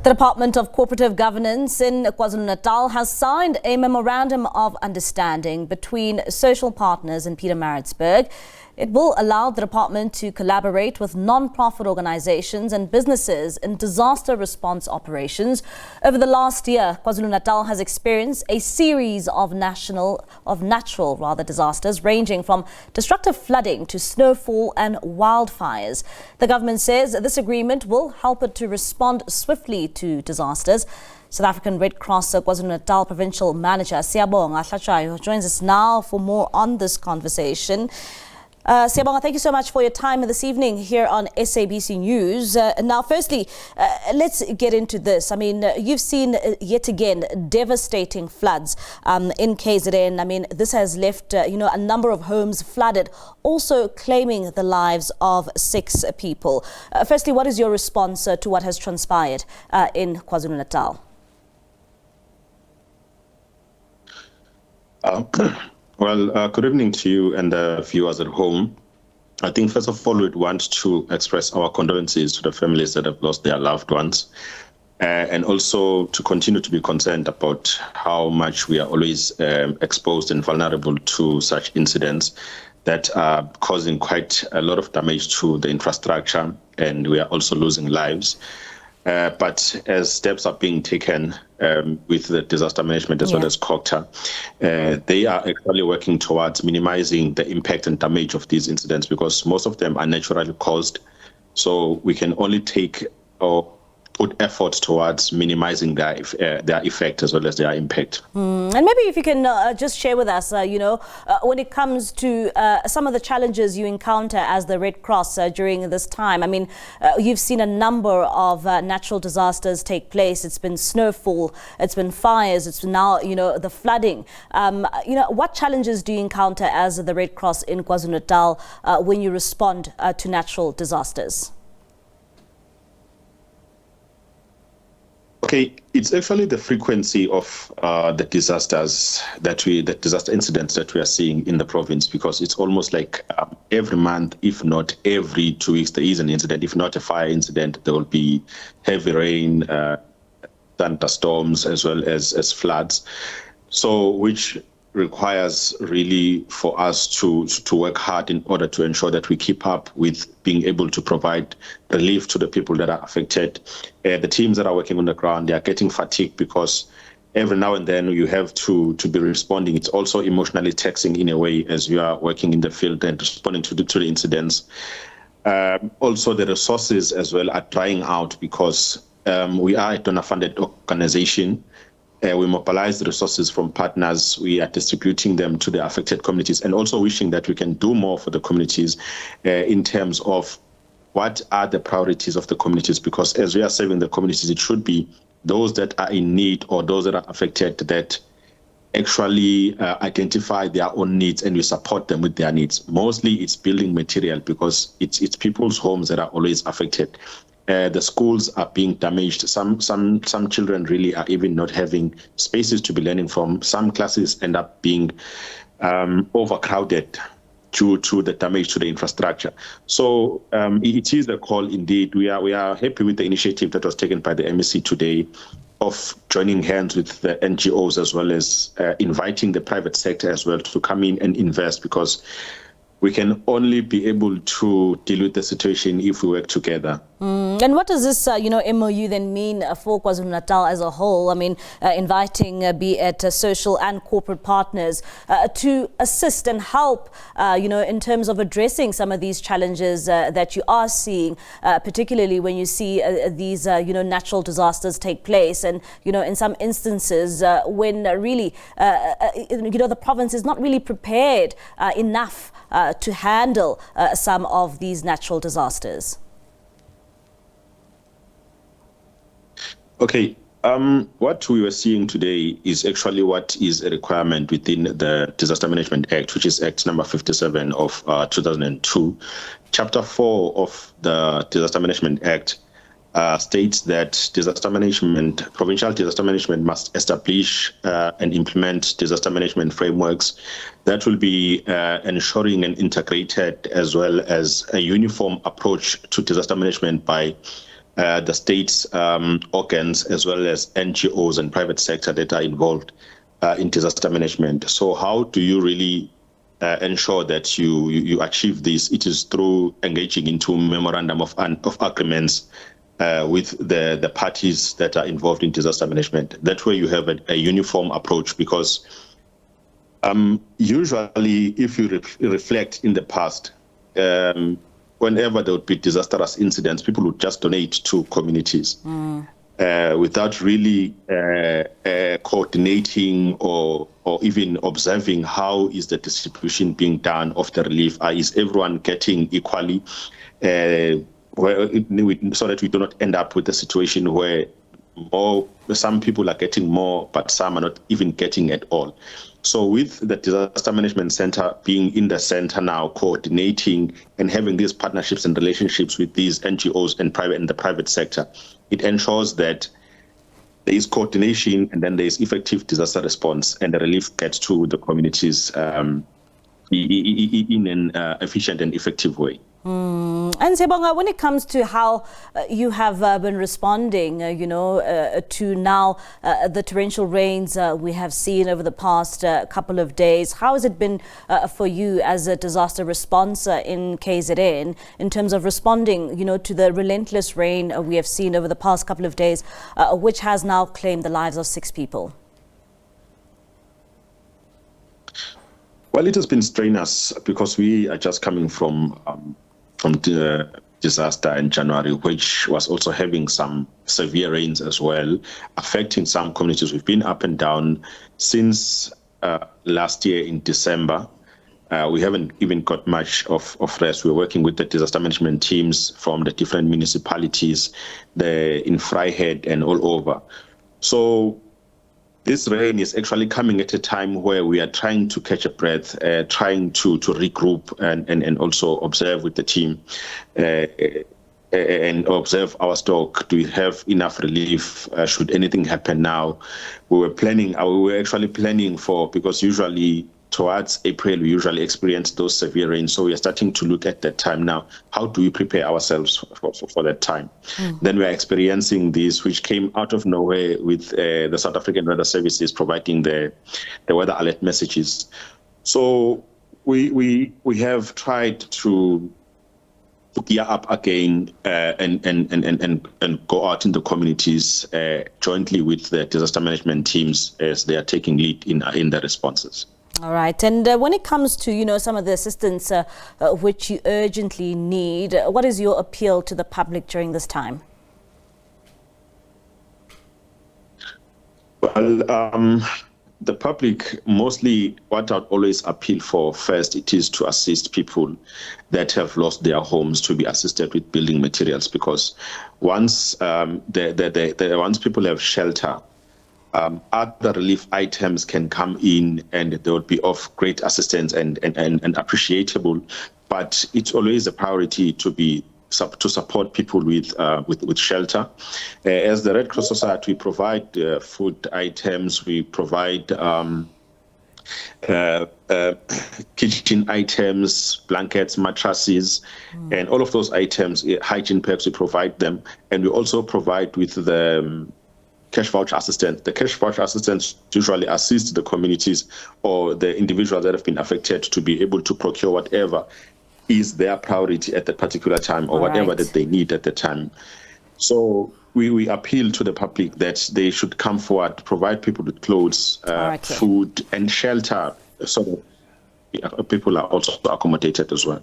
The Department of Cooperative Governance in KwaZulu-Natal has signed a memorandum of understanding between social partners in Pietermaritzburg. It will allow the department to collaborate with non-profit organizations and businesses in disaster response operations. Over the last year, KwaZulu-Natal has experienced a series of natural disasters ranging from destructive flooding to snowfall and wildfires. The government says this agreement will help it to respond swiftly to disasters. South African Red Cross KwaZulu-Natal Provincial Manager Siyabonga Hlatshwayo joins us now for more on this conversation. Siyabonga, thank you so much for your time this evening here on SABC News. Now, firstly, let's get into this. I mean, you've seen yet again devastating floods in KZN. I mean, this has left, a number of homes flooded, also claiming the lives of 6 people. Firstly, what is your response to what has transpired in KwaZulu-Natal? Well, good evening to you and the viewers at home. I think, first of all, we'd want to express our condolences to the families that have lost their loved ones, and also to continue to be concerned about how much we are always exposed and vulnerable to such incidents that are causing quite a lot of damage to the infrastructure, and we are also losing lives. But as steps are being taken with the disaster management as well as COGTA, they are actually working towards minimizing the impact and damage of these incidents, because most of them are naturally caused. So we can only take or put effort towards minimizing their effect as well as their impact. And maybe if you can just share with us, when it comes to some of the challenges you encounter as the Red Cross during this time. I mean, you've seen a number of natural disasters take place. It's been snowfall, it's been fires, it's now, the flooding. What challenges do you encounter as the Red Cross in KwaZulu-Natal when you respond to natural disasters? Okay, it's actually the frequency of the disaster incidents that we are seeing in the province, because it's almost like every month, if not every 2 weeks, there is an incident. If not a fire incident, there will be heavy rain, thunderstorms, as well as floods. So, which requires really for us to work hard in order to ensure that we keep up with being able to provide relief to the people that are affected. The teams that are working on the ground, they are getting fatigued because every now and then you have to be responding. It's also emotionally taxing in a way as you are working in the field and responding to the incidents. Also, the resources as well are drying out because we are a donor-funded organization. We mobilize the resources from partners. We are distributing them to the affected communities, and also wishing that we can do more for the communities in terms of what are the priorities of the communities, because as we are serving the communities, it should be those that are in need or those that are affected that actually identify their own needs and we support them with their needs. Mostly it's building material, because it's people's homes that are always affected. The schools are being damaged. Some children really are even not having spaces to be learning from. Some classes end up being overcrowded due to the damage to the infrastructure. So it is a call indeed. We are happy with the initiative that was taken by the MEC today of joining hands with the NGOs, as well as inviting the private sector as well to come in and invest, because we can only be able to deal with the situation if we work together. And what does this, MOU then mean for KwaZulu-Natal as a whole? I mean, inviting, be it social and corporate partners to assist and help, in terms of addressing some of these challenges that you are seeing, particularly when you see these, natural disasters take place. And, in some instances when really, the province is not really prepared enough to handle some of these natural disasters. Okay, what we were seeing today is actually what is a requirement within the Disaster Management Act, which is Act number 57 of 2002. Chapter 4 of the Disaster Management Act states that provincial disaster management must establish and implement disaster management frameworks that will be ensuring an integrated as well as a uniform approach to disaster management by the state's organs, as well as NGOs and private sector that are involved in disaster management. So how do you really ensure that you achieve this? It is through engaging into memorandum of agreements with the parties that are involved in disaster management. That way you have a uniform approach, because usually if you reflect in the past, whenever there would be disastrous incidents, people would just donate to communities without really coordinating or even observing how is the distribution being done of the relief. Is everyone getting equally? So that we do not end up with a situation where some people are getting more, but some are not even getting at all. So with the Disaster Management Center being in the center now, coordinating and having these partnerships and relationships with these NGOs and the private sector, it ensures that there is coordination and then there is effective disaster response, and the relief gets to the communities in an efficient and effective way. And Siyabonga, when it comes to how you have been responding, to now the torrential rains we have seen over the past couple of days, how has it been for you as a disaster response in KZN in terms of responding, to the relentless rain we have seen over the past couple of days, which has now claimed the lives of 6 people? Well, it has been strenuous because we are just coming from the disaster in January, which was also having some severe rains as well, affecting some communities. We've been up and down since last year in December. We haven't even got much of rest. We're working with the disaster management teams from the different municipalities, in Vryheid and all over. So this rain is actually coming at a time where we are trying to catch a breath, trying to regroup and also observe with the team and observe our stock. Do we have enough relief? Should anything happen now? We were actually planning for, because usually towards April, we usually experience those severe rains. So we are starting to look at that time now. How do we prepare ourselves for that time? Then we are experiencing this, which came out of nowhere with the South African Weather Services providing the weather alert messages. So we have tried to gear up again and go out in the communities jointly with the disaster management teams as they are taking lead in the responses. All right. And when it comes to, some of the assistance which you urgently need, what is your appeal to the public during this time? Well, the public, mostly what I'd always appeal for first, it is to assist people that have lost their homes, to be assisted with building materials, because once once people have shelter, other relief items can come in and they would be of great assistance and appreciable. But it's always a priority to support people with shelter. As the Red Cross Society, we provide food items, we provide kitchen items, blankets, mattresses, and all of those items, hygiene packs, we provide them. And we also provide with the cash voucher assistance. The cash voucher assistance usually assists the communities or the individuals that have been affected to be able to procure whatever is their priority at that particular time, or whatever that they need at the time. So we appeal to the public that they should come forward, provide people with clothes, food and shelter, so that people are also accommodated as well.